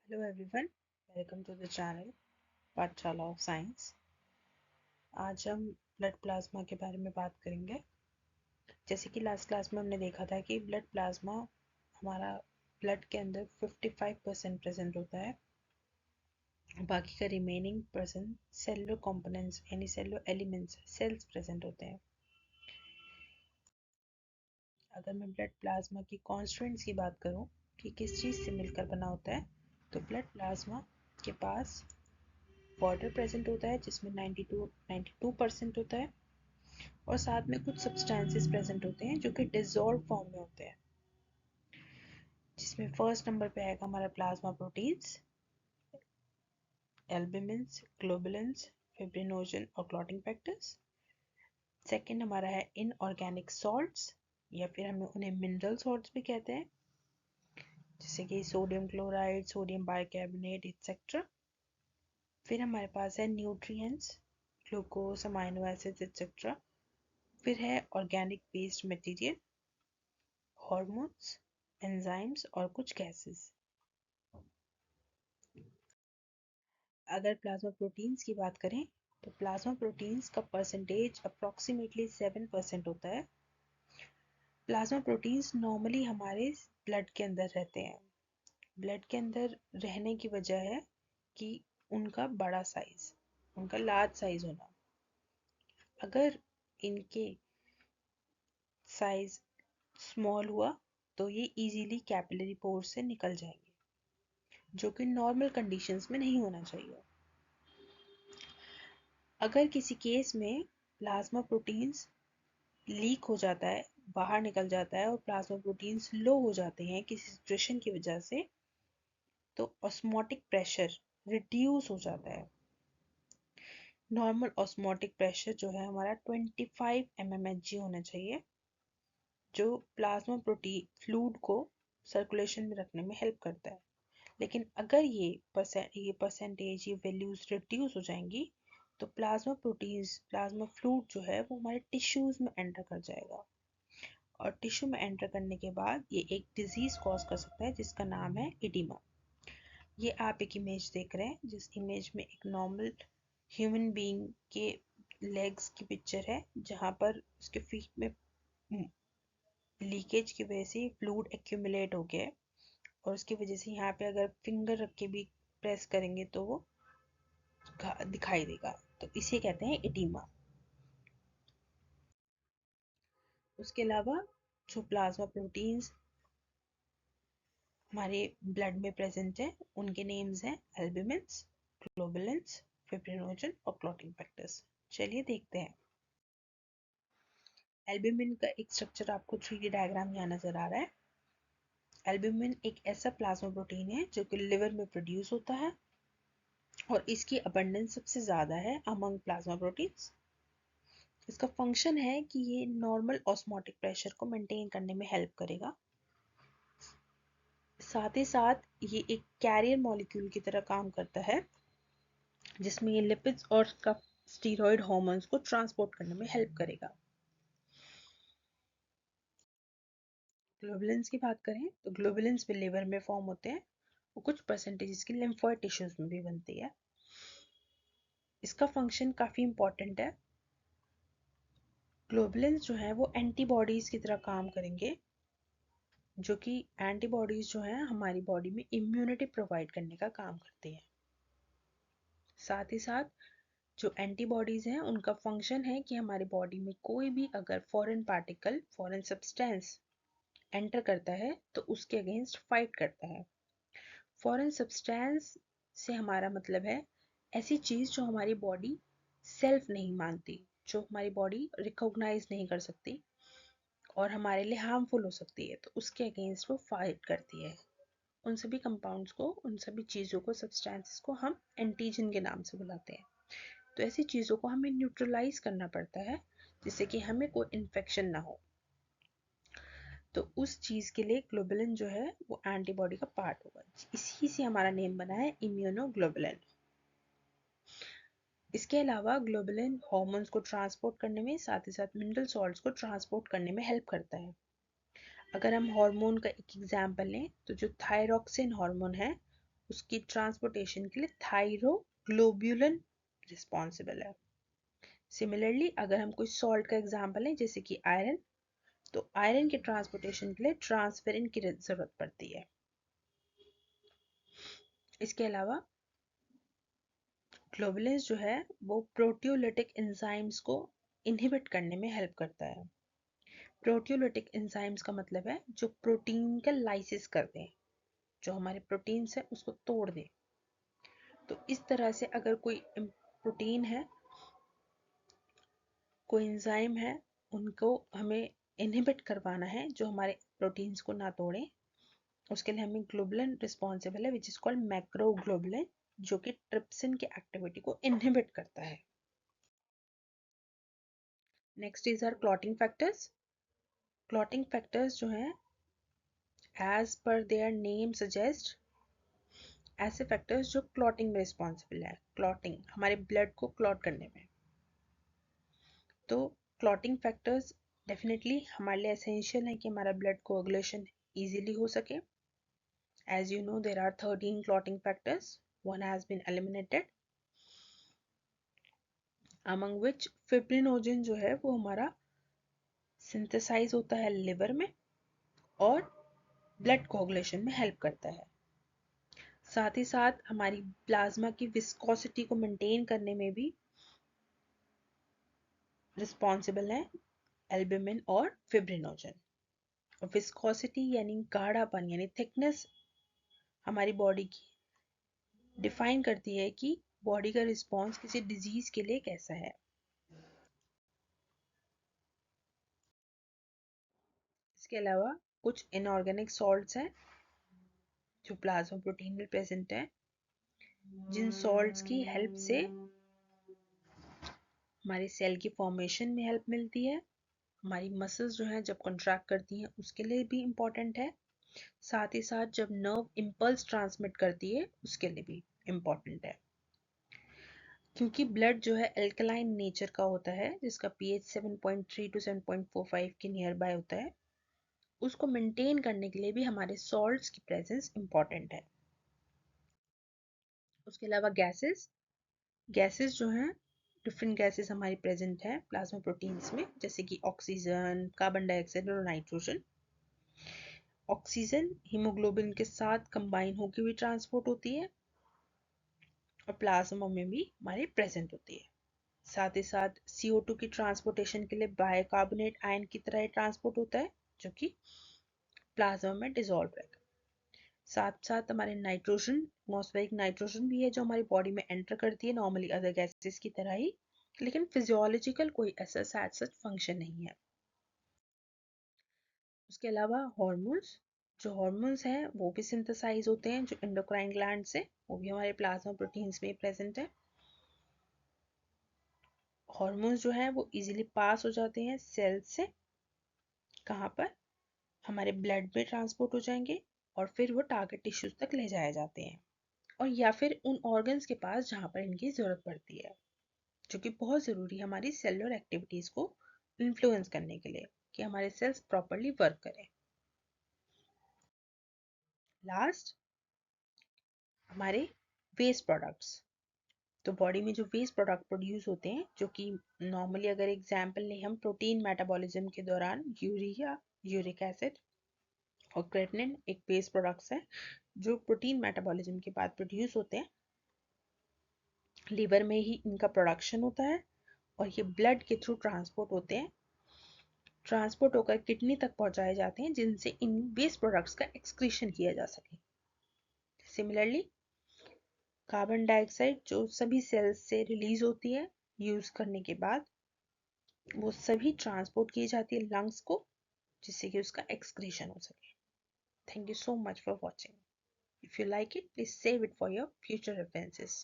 Hello everyone, welcome to the channel पाठशाला of science. आज हम ब्लड प्लाज्मा के बारे में बात करेंगे। जैसे कि लास्ट क्लास में हमने देखा था कि ब्लड प्लाज्मा हमारा ब्लड के अंदर 55% प्रेजेंट होता है, बाकी का रिमेनिंग परसेंट सेलुलर कंपोनेंट्स यानी सेलुलर एलिमेंट्स सेल्स प्रेजेंट होते हैं। अगर मैं ब्लड प्लाज्मा की कॉन्स्टिट्यूएंट्स की बात करूं कि किस चीज़ से मिलकर बना होता है, तो ब्लड प्लाज्मा के पास वाटर प्रेजेंट होता है जिसमें 92% होता है, और साथ में कुछ सब्सटेंसेस प्रेजेंट होते हैं जो कि डिसॉल्व फॉर्म में होते हैं, जिसमें फर्स्ट नंबर पे आएगा हमारा प्लाज्मा प्रोटीन्स, एल्बुमिन्स, ग्लोबुलिन्स, फिब्रिनोजन और क्लॉटिंग फैक्टर्स। सेकंड हमारा है इनऑर्गेनिक सॉल्ट्स, या फिर हमें उन्हें मिनरल सॉल्ट्स भी कहते हैं, जैसे कि sodium chloride, sodium bicarbonate et cetera. फिर हमारे पास है nutrients, glucose, amino acids et cetera. फिर है organic waste material, hormones, enzymes और कुछ गैसेस। अगर प्लाज्मा प्रोटीन्स की बात करें तो प्लाज्मा प्रोटीन्स का परसेंटेज अप्रॉक्सीमेटली 7% होता है। प्लाज्मा प्रोटीन्स नॉर्मली हमारे ब्लड के अंदर रहते हैं। ब्लड के अंदर रहने की वजह है कि उनका बड़ा साइज, उनका लार्ज साइज होना। अगर इनके साइज स्मॉल हुआ तो ये इजीली कैपिलरी पोर से निकल जाएंगे, जो कि नॉर्मल कंडीशंस में नहीं होना चाहिए। अगर किसी केस में प्लाज्मा प्रोटीन्स लीक हो जाता है, बाहर निकल जाता है और प्लाज्मा प्रोटीन्स लो हो जाते हैं किसी सिचुएशन की वजह से, तो ऑस्मोटिक प्रेशर रिड्यूस हो जाता है। नॉर्मल ऑस्मोटिक प्रेशर जो है हमारा 25 mmHg होना चाहिए, जो प्लाज्मा प्रोटीन फ्लूइड को सर्कुलेशन में रखने में हेल्प करता है। लेकिन अगर ये परसेंटेज, ये वैल्यूज रिड्यूस हो जाएंगी तो प्लाज्मा प्रोटीन्स, प्लाज्मा फ्लूइड जो है वो हमारे टिश्यूज में एंटर कर जाएगा, और टिश्यू में एंटर करने के बाद ये एक डिजीज कॉज कर सकता है जिसका नाम है इडिमा। ये आप एक इमेज देख रहे हैं, जिस इमेज में एक नॉर्मल ह्यूमन बीइंग के लेग्स की पिक्चर है, जहाँ पर उसके फीट में लीकेज की वजह से फ्लूइड एक्यूमुलेट हो गया है, और उसकी वजह से यहाँ पे अगर फिंगर रख के भी प्रेस करेंगे तो वो दिखाई देगा, तो इसे कहते हैं एडिमा। उसके अलावा जो प्लाज्मा प्रोटीन्स हमारे ब्लड में प्रेजेंट है उनके नेम्स हैं एल्बुमिन्स, ग्लोबुलिन्स, फिब्रिनोजन और क्लॉटिंग फैक्टर्स। चलिए देखते हैं। एल्बुमिन का एक स्ट्रक्चर आपको 3D डायग्राम यहाँ नजर आ रहा है। एल्बुमिन एक ऐसा प्लाज्मा प्रोटीन है जो कि लिवर में प्रोड्यूस होता है, और इसकी अबंडेंस सबसे ज़्यादा है अमंग प्लाज्मा प्रोटीन्स। इसका फंक्शन है कि ये नॉर्मल ऑस्मोटिक प्रेशर को मेंटेन करने में हेल्प करेगा। साथ ही साथ ये एक कैरियर मॉलिक्यूल की तरह काम करता है, जिसमें ये लिपिड्स और स्टीरॉयड हार्मोन्स को ट्रांसपोर्ट करने में हेल्प करेगा। ग्लोबुलिन्स की बात करें तो ग्लोबुलिन्स भी लिवर में फॉर्म होते हैं, और कुछ परसेंटेज इसकी लिम्फोइड टिश्यूज में भी बनती है। इसका फंक्शन काफ़ी इंपॉर्टेंट है। ग्लोबुलिन्स जो है वो एंटीबॉडीज की तरह काम करेंगे, जो कि एंटीबॉडीज जो है हमारी बॉडी में इम्यूनिटी प्रोवाइड करने का काम करती है। साथ ही साथ जो एंटीबॉडीज हैं उनका फंक्शन है कि हमारी बॉडी में कोई भी अगर foreign particle, foreign substance enter करता है तो उसके अगेंस्ट फाइट करता है। फॉरेन सब्सटेंस से हमारा मतलब है ऐसी चीज़ जो हमारी बॉडी सेल्फ नहीं मानती, जो हमारी बॉडी रिकॉग्नाइज नहीं कर सकती और हमारे लिए हार्मफुल हो सकती है, तो उसके अगेंस्ट वो फाइट करती है। उन सभी कंपाउंड्स को, उन सभी चीज़ों को, सब्सटेंसेस को हम एंटीजन के नाम से बुलाते हैं। तो ऐसी चीज़ों को हमें न्यूट्रलाइज करना पड़ता है जिससे कि हमें कोई इन्फेक्शन ना हो। तो उस चीज़ के लिए ग्लोबुलिन जो है वो एंटीबॉडी का पार्ट होगा। इसी से हमारा नेम बना है इम्यूनोग्लोबुलिन। इसके अलावा ग्लोबुलिन हार्मोन्स को ट्रांसपोर्ट करने में, साथ ही साथ मिनरल सॉल्ट्स को ट्रांसपोर्ट करने में हेल्प करता है। अगर हम हार्मोन का एक एग्जांपल लें तो जो थायरॉक्सिन हार्मोन है उसकी ट्रांसपोर्टेशन के लिए थायरोग्लोब्यूलिन रिस्पॉन्सिबल है। सिमिलरली अगर हम कोई सॉल्ट का एग्जांपल लें जैसे कि आयरन, तो आयरन के ट्रांसपोर्टेशन के लिए ट्रांसफेरिन की जरूरत पड़ती है। इसके अलावा ग्लोबुलिन्स जो है वो प्रोटियोलिटिक एंजाइम्स को इनहिबिट करने में हेल्प करता है। प्रोटियोलिटिक एंजाइम्स का मतलब है जो प्रोटीन का लाइसिस कर दें, जो हमारे प्रोटीन्स है उसको तोड़ दें। तो इस तरह से अगर कोई प्रोटीन है, कोई एंजाइम है, उनको हमें इनहिबिट करवाना है जो हमारे प्रोटीन्स को ना तोड़े, उसके लिए हमें ग्लोबुलिन रिस्पॉन्सिबल है विच इज कॉल्ड मैक्रोग्लोबुलिन, जो कि ट्रिप्सिन की एक्टिविटी को इनहिबिट करता है। Next is our clotting factors. Clotting factors जो हैं as per their name suggest, ऐसे फैक्टर्स जो क्लॉटिंग में रिस्पॉन्सिबल है, क्लॉटिंग हमारे ब्लड को क्लॉट करने में। तो क्लॉटिंग फैक्टर्स डेफिनेटली हमारे लिए एसेंशियल है कि हमारा ब्लड कोagulation इजीली हो सके। As you know, there are 13 clotting factors. One has been eliminated, among which fibrinogen जो है वो हमारा सिंथेसाइज होता है लिवर में और ब्लड कोagulation में हेल्प करता है। साथ ही साथ हमारी प्लाज्मा की विस्कोसिटी को मेंटेन करने में भी रिस्पॉन्सिबल है एल्ब्यूमिन और फिब्रिनोजन। विस्कोसिटी यानी गाढ़ापन यानी थिकनेस हमारी बॉडी की डिफाइन करती है कि बॉडी का रिस्पॉन्स किसी डिजीज के लिए कैसा है। इसके अलावा कुछ इनऑर्गेनिक सॉल्ट्स हैं जो प्लाज्मा प्रोटीन में प्रेजेंट है, जिन सॉल्ट्स की हेल्प से हमारी सेल की फॉर्मेशन में हेल्प मिलती है, हमारी मसल्स जो हैं जब कॉन्ट्रैक्ट करती हैं उसके लिए भी इम्पॉर्टेंट है, साथ ही साथ जब नर्व इम्पल्स ट्रांसमिट करती है उसके लिए भी इम्पॉर्टेंट है। क्योंकि ब्लड जो है एल्कलाइन नेचर का होता है, जिसका pH 7.3 to 7.45 के नियर बाय होता है, उसको मेंटेन करने के लिए भी हमारे सॉल्ट्स की प्रेजेंस इम्पॉर्टेंट है। उसके अलावा गैसेस जो हैं डिफरेंट गैसेस हमारी प्रेजेंट है प्लाज्मा प्रोटीन्स में, जैसे कि ऑक्सीजन, कार्बन डाइऑक्साइड और नाइट्रोजन। ऑक्सीजन हीमोग्लोबिन के साथ कंबाइन होकर भी ट्रांसपोर्ट होती है और प्लाज्मा में भी हमारे प्रेजेंट होती है। साथ ही साथ CO2 की ट्रांसपोर्टेशन के लिए बाइकार्बोनेट आयन की तरह ट्रांसपोर्ट होता है जो कि प्लाज्मा में डिसॉल्व रहेगा। साथ साथ हमारे नाइट्रोजन, एटमॉस्फेरिक नाइट्रोजन भी है जो हमारी बॉडी में एंटर करती है नॉर्मली अदर गैसेस की तरह ही, लेकिन फिजियोलॉजिकल कोई ऐसा सच फंक्शन नहीं है। उसके अलावा हॉर्मोन्स हैं वो भी सिंथेसाइज होते हैं जो एंडोक्राइन ग्लैंड से, वो भी हमारे प्लाज्मा प्रोटीन्स में प्रेजेंट है। हॉर्मोन्स जो है वो इजीली पास हो जाते हैं सेल से, कहाँ पर, हमारे ब्लड में ट्रांसपोर्ट हो जाएंगे और फिर वो टारगेट टिश्यूज तक ले जाए जाते हैं, और या फिर उन ऑर्गन्स के पास जहाँ पर इनकी ज़रूरत पड़ती है, जो कि बहुत ज़रूरी है हमारी सेलुलर एक्टिविटीज़ को इन्फ्लुएंस करने के लिए कि हमारे सेल्स प्रॉपरली वर्क करें। लास्ट, हमारे वेस्ट प्रोडक्ट्स। तो बॉडी में जो वेस्ट प्रोडक्ट प्रोड्यूस होते हैं, जो कि नॉर्मली अगर एग्जाम्पल लें हम प्रोटीन मेटाबॉलिज्म के दौरान, यूरिया, यूरिक एसिड और क्रेटिनिन एक वेस्ट प्रोडक्ट्स है जो प्रोटीन मेटाबॉलिज्म के बाद प्रोड्यूस होते हैं। लीवर में ही इनका प्रोडक्शन होता है और ये ब्लड के थ्रू ट्रांसपोर्ट होते हैं, ट्रांसपोर्ट होकर किडनी तक पहुंचाए जाते हैं जिनसे इन वेस्ट प्रोडक्ट्स का एक्सक्रीशन किया जा सके। सिमिलरली कार्बन डाइऑक्साइड जो सभी सेल्स से रिलीज होती है यूज करने के बाद, वो सभी ट्रांसपोर्ट की जाती है लंग्स को, जिससे कि उसका एक्सक्रीशन हो सके। Thank you so much for watching. If you like it, please save it for your future references.